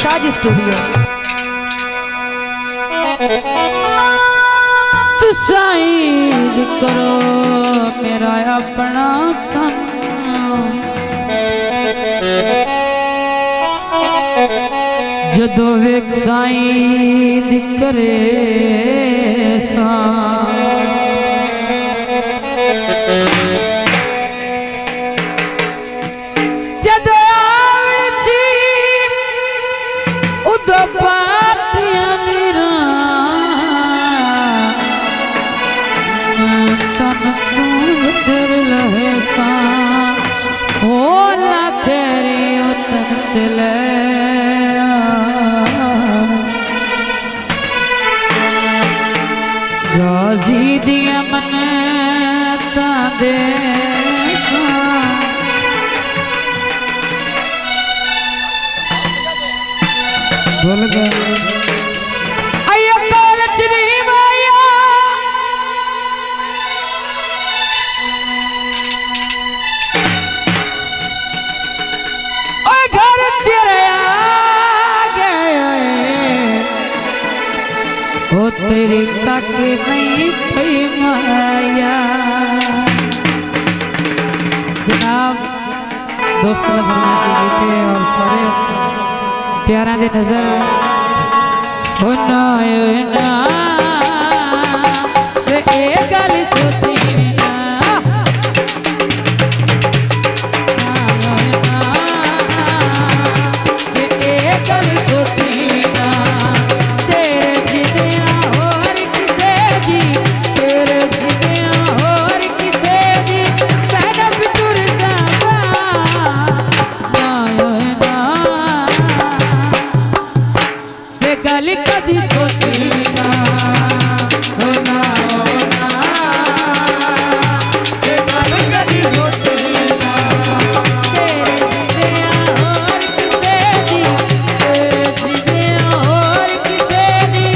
साज स्टूडियो। तू शायद करो मेरा अपना जदों वेख शायद करे सा राजी दिया मन तादे बोल गया आया कॉलेज नहीं आया ओ घर तेरे आ गए ओ तेरी तक नहीं थी माया। जनाब दोस्तों और सारे प्यारा दे नजर होना रे एक गल सोची ना रे एक गल सोची ना तेरे जिदिया और किसे दी तेरे जिदिया और किसे दी कहना फिर जावा ना गल कदी सोची ना होना होना ये गल कदी सोची ना तेरे जिदिया और किसे दी तेरे जिदिया और किसे दी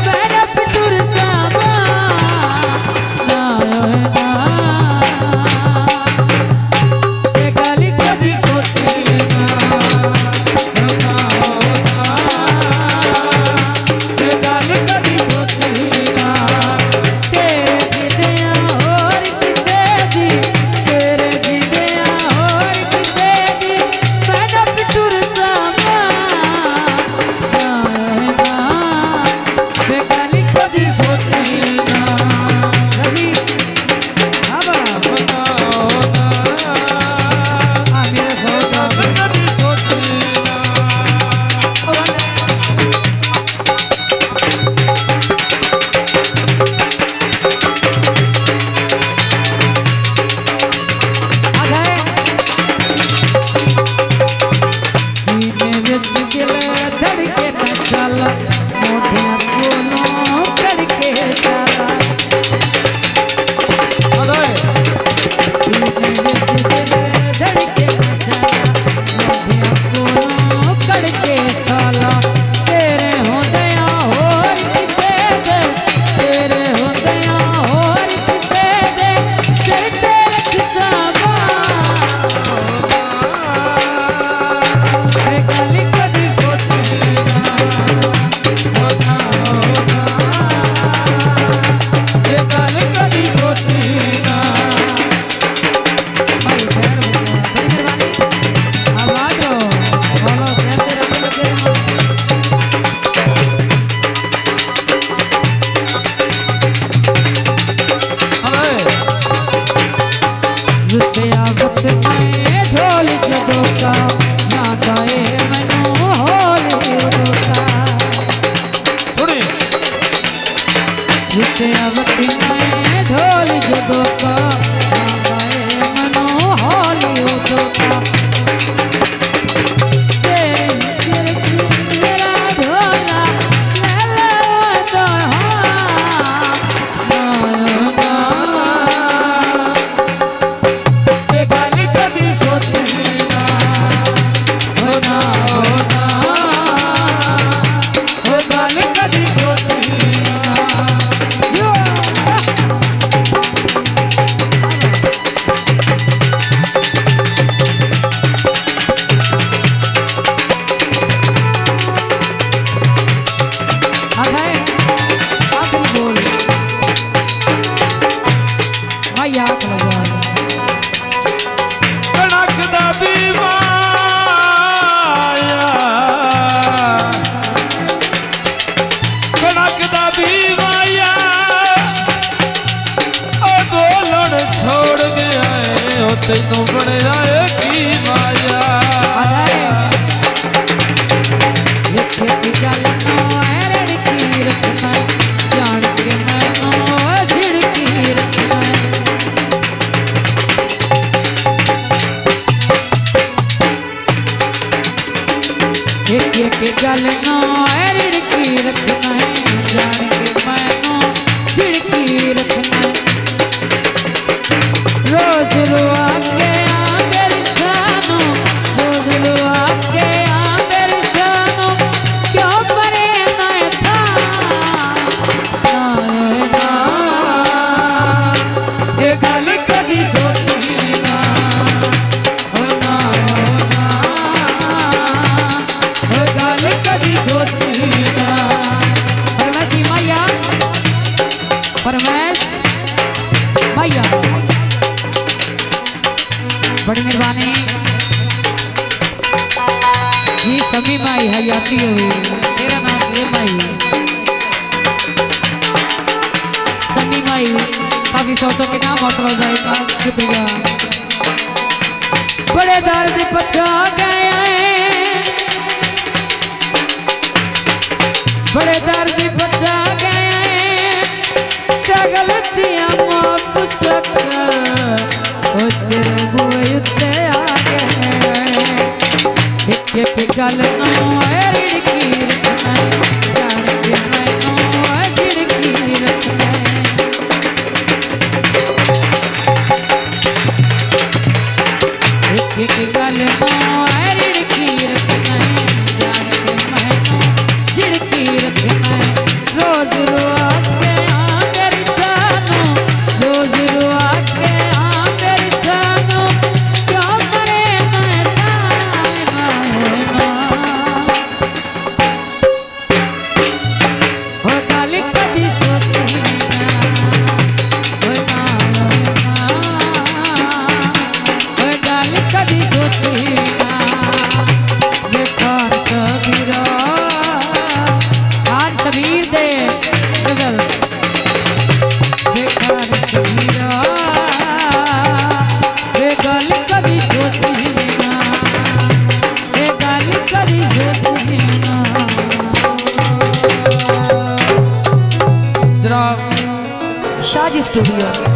मेरा फिर जावा ना होना ये गल कदी सोची ना होना तैनू बनया की माया गल नो रड़की रखना जान के मैनू झिड़की रखना एक गल नो रड़की रखना जान के मैनू झिड़की रखना रोज रुआ के मेरी सानू रोज रुआ के मेरी सानू क्यों करे ना था ना ये गल कभी सोची ना ओ ना ये गल कभी सोची ना परमेश मैया परमेश मैया बड़ी मेहरबानी जी समी माई हयाती हुई तेरा नाम ये माई समी माई काफी सौ के नाम हौसला जाएगा शुक्रिया बड़े दर्द पचा गए बड़े दर्द पचा गए गलतियां माफ चक्कर तेरे बुए उत्ते आ गए एक गल नो रड़की रखना जान के मैनू झिड़की रखना एक गल नो रड़की रखना जान के मैनू झिड़की रखना रोज रुआ के मेरी सानू रोज रुआ के मेरी सानू क्यों करे ना हो गल कभी सोची ना हो गल कभी सोची ना ये खान सबीरा खान सबीर दे गजल ये खान सबीरा ये गल कभी सोची ना ये गल कभी सोची ना जनाब शाजी स्टूडियो।